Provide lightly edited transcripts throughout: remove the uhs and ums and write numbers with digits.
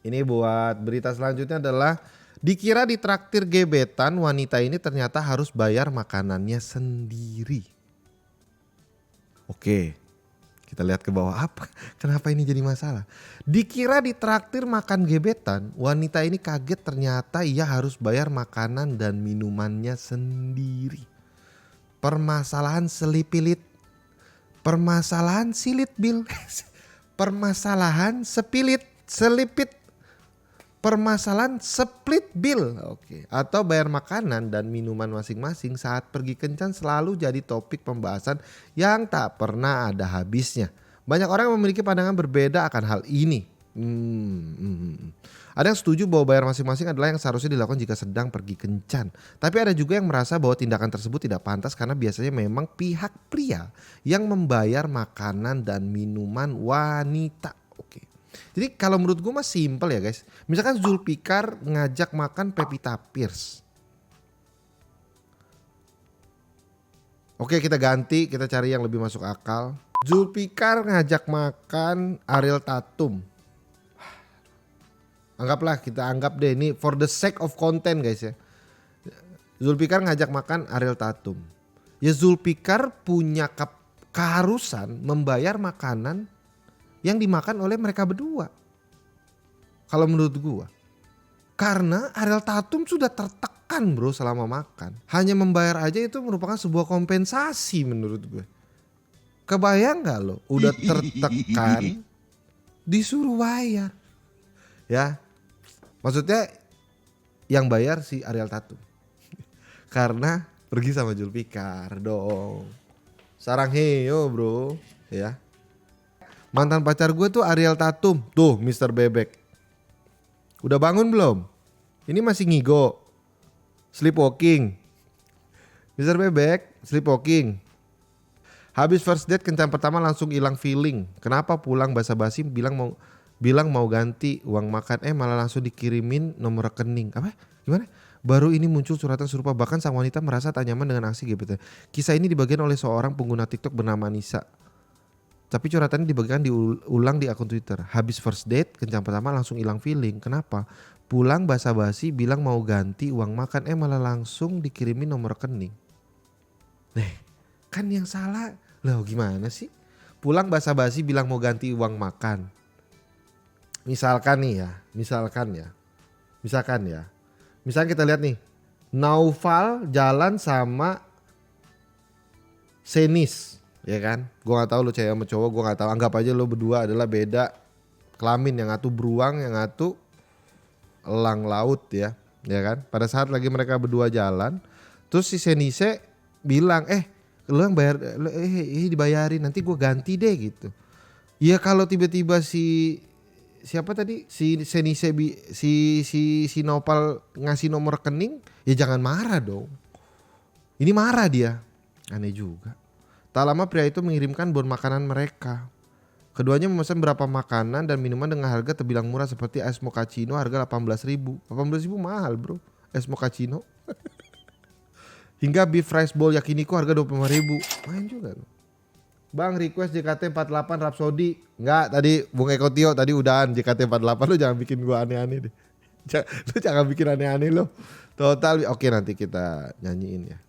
Ini buat berita selanjutnya adalah dikira ditraktir gebetan, wanita ini ternyata harus bayar makanannya sendiri. Oke, kita lihat ke bawah apa? Kenapa ini jadi masalah? Dikira ditraktir makan gebetan, wanita ini kaget ternyata ia harus bayar makanan dan minumannya sendiri. Permasalahan selipilit, permasalahan silit bil, permasalahan sepilit, selipit, permasalahan split bill, oke, atau bayar makanan dan minuman masing-masing saat pergi kencan selalu jadi topik pembahasan yang tak pernah ada habisnya. Banyak orang yang memiliki pandangan berbeda akan hal ini. Ada yang setuju bahwa bayar masing-masing adalah yang seharusnya dilakukan jika sedang pergi kencan. Tapi ada juga yang merasa bahwa tindakan tersebut tidak pantas karena biasanya memang pihak pria yang membayar makanan dan minuman wanita. Oke. Jadi kalau menurut gue mah simple ya guys. Misalkan Zulfikar ngajak makan Pevita Pierce. Oke, kita ganti, kita cari yang lebih masuk akal. Zulfikar ngajak makan Ariel Tatum. Anggaplah, kita anggap deh ini for the sake of content guys ya. Zulfikar ngajak makan Ariel Tatum. Ya Zulfikar punya keharusan membayar makanan yang dimakan oleh mereka berdua. Kalau menurut gua. Karena Ariel Tatum sudah tertekan bro selama makan. Hanya membayar aja itu merupakan sebuah kompensasi menurut gue. Kebayang gak lo udah tertekan disuruh bayar. Ya maksudnya yang bayar si Ariel Tatum. Karena pergi sama Zulfikar dong. Sarang heyo bro ya. Mantan pacar gue tuh Ariel Tatum. Tuh Mr. Bebek. Udah bangun belum? Ini masih ngigo. Sleepwalking. Mr. Bebek, sleepwalking. Habis first date kencan pertama langsung hilang feeling. Kenapa pulang basa-basi bilang mau ganti uang makan, malah langsung dikirimin nomor rekening. Apa? Gimana? Baru ini muncul suratan serupa, bahkan sang wanita merasa tak nyaman dengan aksi gebetan. Kisah ini dibagikan oleh seorang pengguna TikTok bernama Nisa. Tapi curhatannya dibagikan diulang di akun Twitter. Habis first date, kencan pertama langsung hilang feeling. Kenapa? Pulang basa-basi bilang mau ganti uang makan, malah langsung dikirimin nomor rekening. Kan yang salah, loh gimana sih? Pulang basa-basi bilang mau ganti uang makan. Misalkan kita lihat nih, Naufal jalan sama Senis. Ya kan, gue nggak tahu lo cewek sama cowok, gue nggak tahu. Anggap aja lo berdua adalah beda kelamin, yang satu beruang, yang satu elang laut ya kan. Pada saat lagi mereka berdua jalan, terus si Senise bilang, lo yang bayar, dibayarin, nanti gue ganti deh gitu. Ya kalau tiba-tiba siapa tadi si Senise si Nopal ngasih nomor rekening, ya jangan marah dong. Ini marah dia, aneh juga. Tak lama pria itu mengirimkan bon makanan mereka. Keduanya memesan beberapa makanan dan minuman dengan harga terbilang murah seperti es mochaccino harga 18.000. 18.000 mahal bro, es mochaccino. Hingga beef rice bowl yakiniku harga 25.000. Main juga loh. Bang request JKT 48 Rhapsody. Enggak, tadi Bung Eko Tio tadi udahan JKT 48. Lu jangan bikin gua aneh-aneh deh. Lu jangan bikin aneh-aneh lo. Total oke, nanti kita nyanyiin ya.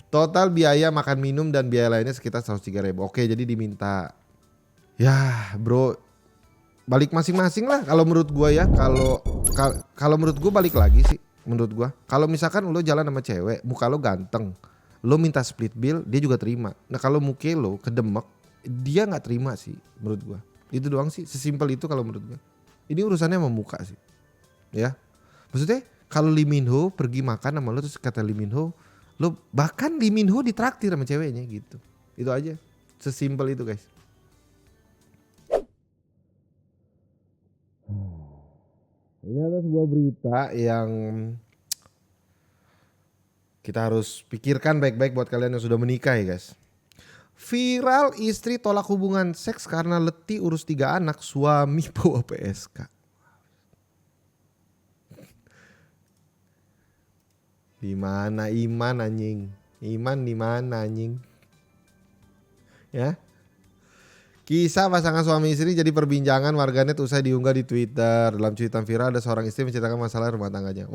Total biaya makan minum dan biaya lainnya sekitar 103.000. Oke, jadi diminta. Ya bro, balik masing-masing lah kalau menurut gua ya. Kalau menurut gua balik lagi sih menurut gua. Kalau misalkan lo jalan sama cewek, muka lo ganteng, lo minta split bill, dia juga terima. Nah kalau muka lo kedemek, dia nggak terima sih menurut gua. Itu doang sih, sesimpel itu kalau menurut gua. Ini urusannya sama muka sih. Ya. Maksudnya kalau Lee Min Ho pergi makan sama lo terus kata Lee Min Ho, lo bahkan Lee Min Ho ditraktir sama ceweknya gitu. Itu aja. Sesimpel itu guys. Ini adalah sebuah berita yang kita harus pikirkan baik-baik buat kalian yang sudah menikah ya guys. Viral istri tolak hubungan seks karena letih urus 3 anak, suami bawa PSK. Di mana iman anjing? Iman di mana anjing? Ya. Kisah pasangan suami istri jadi perbincangan warganet usai diunggah di Twitter. Dalam cuitan viral ada seorang istri menceritakan masalah rumah tangganya.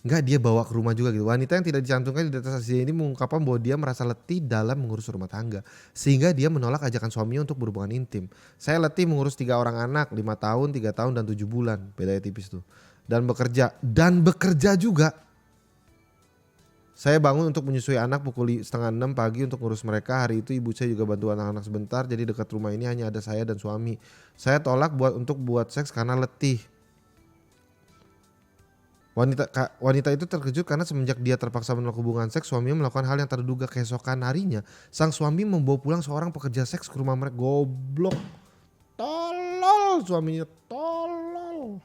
Enggak, dia bawa ke rumah juga gitu. Wanita yang tidak dicantumkan di data saksi ini mengungkapkan bahwa dia merasa letih dalam mengurus rumah tangga. Sehingga dia menolak ajakan suaminya untuk berhubungan intim. Saya letih mengurus 3 orang anak, 5 tahun, 3 tahun dan 7 bulan. Bedanya tipis tuh. Dan bekerja juga. Saya bangun untuk menyusui anak pukul 5:30 pagi untuk ngurus mereka. Hari itu ibu saya juga bantu anak-anak sebentar. Jadi dekat rumah ini hanya ada saya dan suami. Saya tolak untuk buat seks karena letih. Wanita itu terkejut karena semenjak dia terpaksa menolak hubungan seks, suaminya melakukan hal yang terduga. Keesokan harinya, sang suami membawa pulang seorang pekerja seks ke rumah mereka. Goblok. Tolol suaminya, tolol.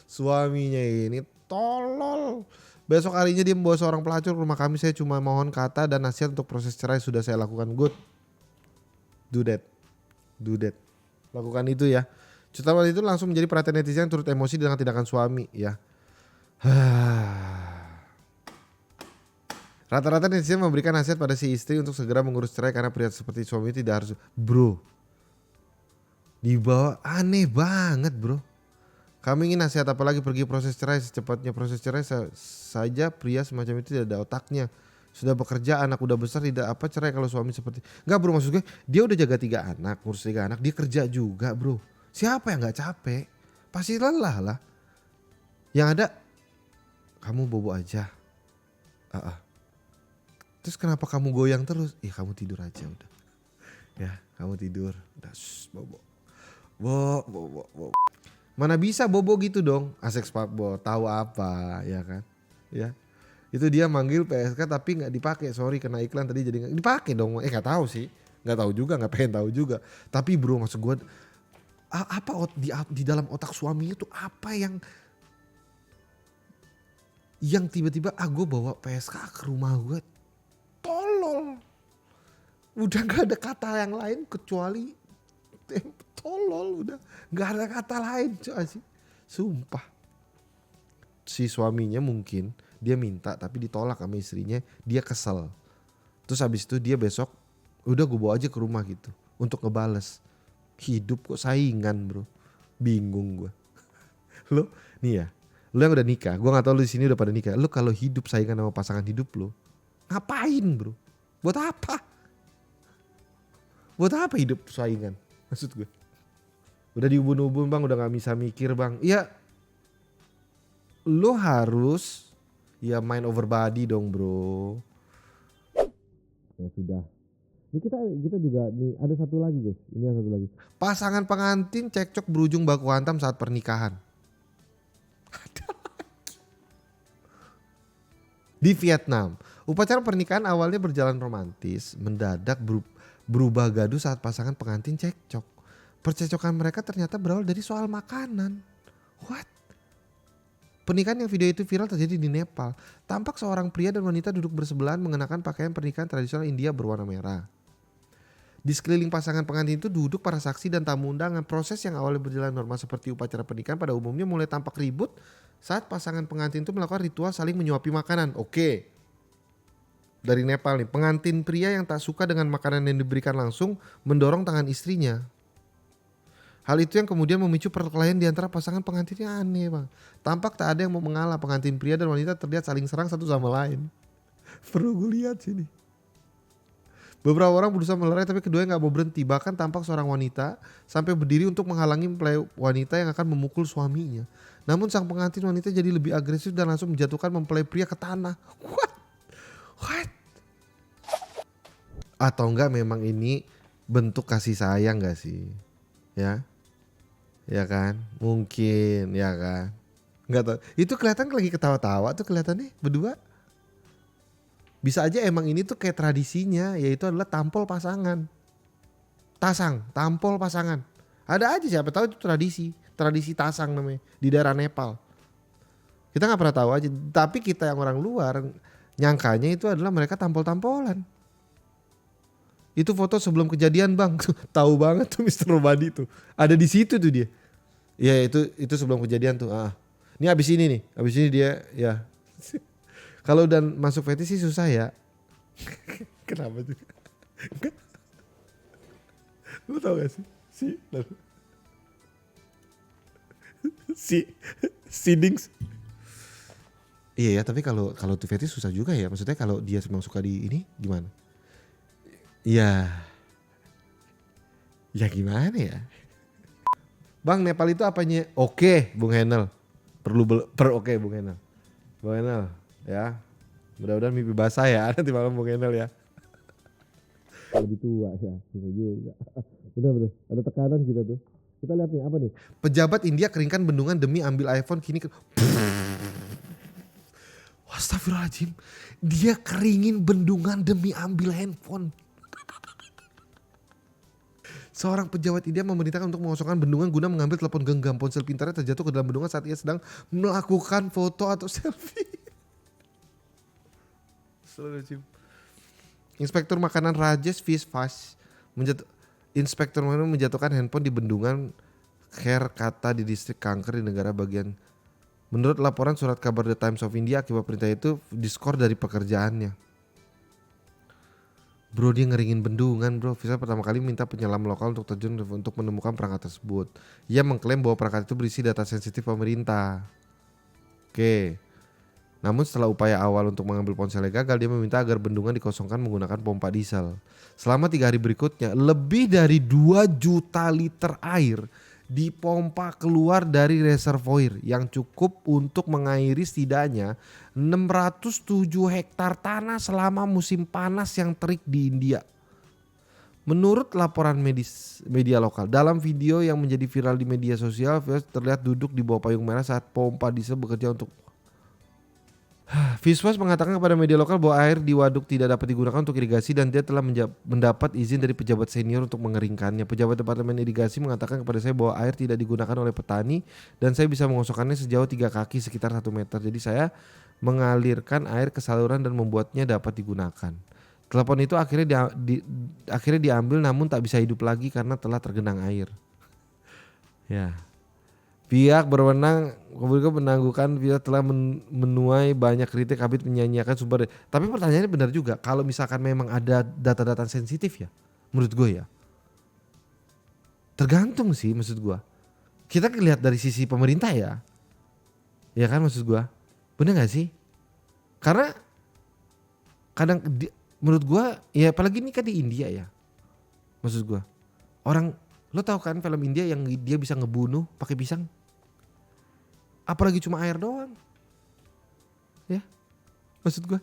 Suaminya ini tolol. Besok harinya dia membawa seorang pelacur ke rumah kami. Saya cuma mohon kata dan nasihat untuk proses cerai sudah saya lakukan. Good. Do that. Lakukan itu ya. Cuitan itu langsung menjadi perhatian netizen yang turut emosi dengan tindakan suami ya. Rata-rata netizen memberikan nasihat pada si istri untuk segera mengurus cerai karena pria seperti suami tidak harus. Bro, dibawa aneh banget bro. Kami ingin nasihat apa lagi, pergi proses cerai secepatnya. Proses cerai saja pria semacam itu tidak ada otaknya. Sudah bekerja, anak udah besar, tidak apa cerai kalau suami seperti. Enggak bro, maksud gue dia udah jaga 3 anak, ngurus 3 anak, dia kerja juga bro. Siapa yang gak capek? Pasti lelah lah. Yang ada kamu bobo aja. Terus kenapa kamu goyang terus? Kamu tidur aja udah. Ya kamu tidur. Udah bobo. Bobo. Mana bisa bobo gitu dong. Asik Spakbo tahu apa ya kan. Ya. Itu dia manggil PSK tapi gak dipakai. Sorry kena iklan tadi jadi gak dipakai dong. Gak tahu sih. Gak tahu juga, gak pengen tahu juga. Tapi bro maksud gue apa di dalam otak suaminya tuh apa yang tiba-tiba gue bawa PSK ke rumah gue. Tolol. Udah gak ada kata yang lain kecuali tolol, udah gak ada kata lain coy. Sumpah. Si suaminya mungkin dia minta tapi ditolak sama istrinya, dia kesel. Terus habis itu dia besok udah gue bawa aja ke rumah gitu untuk ngebales. Hidup kok saingan bro. Bingung gue. Lo nih ya, lo yang udah nikah, gue gak tahu lo di sini udah pada nikah. Lo kalau hidup saingan sama pasangan hidup lo, ngapain bro? Buat apa? Buat apa hidup saingan? Maksud gue. Udah diubun-ubun bang, udah gak bisa mikir bang. Ya lo harus ya mind over body dong bro. Ya sudah. Ini kita juga nih ada satu lagi guys. Ini ada satu lagi. Pasangan pengantin cekcok berujung baku hantam saat pernikahan. Di Vietnam, upacara pernikahan awalnya berjalan romantis, mendadak berubah gaduh saat pasangan pengantin cekcok. Percecokan mereka ternyata berawal dari soal makanan. What? Pernikahan yang video itu viral terjadi di Nepal. Tampak seorang pria dan wanita duduk bersebelahan mengenakan pakaian pernikahan tradisional India berwarna merah. Di sekeliling pasangan pengantin itu duduk para saksi dan tamu undangan. Proses yang awalnya berjalan normal seperti upacara pernikahan pada umumnya mulai tampak ribut saat pasangan pengantin itu melakukan ritual saling menyuapi makanan. Oke. Dari Nepal nih, pengantin pria yang tak suka dengan makanan yang diberikan langsung mendorong tangan istrinya. Hal itu yang kemudian memicu perkelahian di antara pasangan pengantinnya. Aneh bang. Tampak tak ada yang mau mengalah. Pengantin pria dan wanita terlihat saling serang satu sama lain. Perlu gue lihat sini. Beberapa orang berusaha melerai tapi keduanya gak mau berhenti. Bahkan tampak seorang wanita sampai berdiri untuk menghalangi mempelai wanita yang akan memukul suaminya. Namun sang pengantin wanita jadi lebih agresif dan langsung menjatuhkan mempelai pria ke tanah. What? Atau enggak memang ini bentuk kasih sayang gak sih? Ya kan? Mungkin ya kan? Gak tahu. Itu kelihatan lagi ketawa-tawa tuh kelihatannya berdua. Bisa aja emang ini tuh kayak tradisinya, yaitu adalah tampol pasangan. Tampol pasangan. Ada aja siapa tahu itu tradisi tasang namanya di daerah Nepal. Kita nggak pernah tahu aja, tapi kita yang orang luar nyangkanya itu adalah mereka tampol-tampolan. Itu foto sebelum kejadian bang, tahu banget tuh Mr. Robadi tuh, ada di situ tuh dia. Ya itu sebelum kejadian tuh. Ini abis ini dia ya. Kalau udah masuk fetish sih susah ya. Kenapa tuh? Lu tau gak sih? Si Dings. Iya ya, tapi kalau Tufeti susah juga ya. Maksudnya kalau dia memang suka di ini gimana? Iya. Ya gimana ya? Bang, Nepal itu apanya? Oke, Bung Henel. Oke, Bung Henel. Bung Henel, ya. Mudah-mudahan mimpi basah ya nanti malam Bung Henel ya. Lebih tua ya, susah juga. Bener. Ada tekanan kita tuh. Kita lihat nih apa nih? Pejabat India keringkan bendungan demi ambil iPhone kini Astagfirullahaladzim. Dia keringin bendungan demi ambil handphone. Seorang pejabat India memerintahkan untuk mengosongkan bendungan guna mengambil telepon genggam. Ponsel pintarnya terjatuh ke dalam bendungan saat ia sedang melakukan foto atau selfie. Inspektur makanan Rajesh Vishwas menjatuhkan handphone di bendungan Kherkata di distrik Kanker di negara bagian. Menurut laporan surat kabar The Times of India, akibat perintah itu diskor dari pekerjaannya. Bro, dia ngeringin bendungan bro. Visa pertama kali minta penyelam lokal untuk terjun untuk menemukan perangkat tersebut. Ia mengklaim bahwa perangkat itu berisi data sensitif pemerintah. Oke. Namun setelah upaya awal untuk mengambil ponselnya gagal, dia meminta agar bendungan dikosongkan menggunakan pompa diesel. Selama 3 hari berikutnya, lebih dari 2 juta liter air dipompa keluar dari reservoir yang cukup untuk mengairi setidaknya 607 hektar tanah selama musim panas yang terik di India. Menurut laporan media lokal, dalam video yang menjadi viral di media sosial, Vishwas terlihat duduk di bawah payung merah saat pompa diesel bekerja untuk... Vishwas mengatakan kepada media lokal bahwa air di waduk tidak dapat digunakan untuk irigasi dan dia telah mendapat izin dari pejabat senior untuk mengeringkannya. Pejabat Departemen Irigasi mengatakan kepada saya bahwa air tidak digunakan oleh petani dan saya bisa mengosongkannya sejauh 3 kaki sekitar 1 meter. Jadi saya mengalirkan air ke saluran dan membuatnya dapat digunakan. Telepon itu akhirnya diambil namun tak bisa hidup lagi karena telah tergenang air. Ya. Pihak berwenang menangguhkan dia telah menuai banyak kritik habis menyanyiakan sumber. Tapi pertanyaannya benar juga, kalau misalkan memang ada data-data sensitif ya, menurut gue ya, tergantung sih maksud gue. Kita lihat dari sisi pemerintah ya kan maksud gue, benar gak sih? Karena kadang menurut gue ya apalagi ini kan di India ya, maksud gue orang, lo tahu kan film India yang dia bisa ngebunuh pakai pisang? Apalagi cuma air doang. Ya. Maksud gue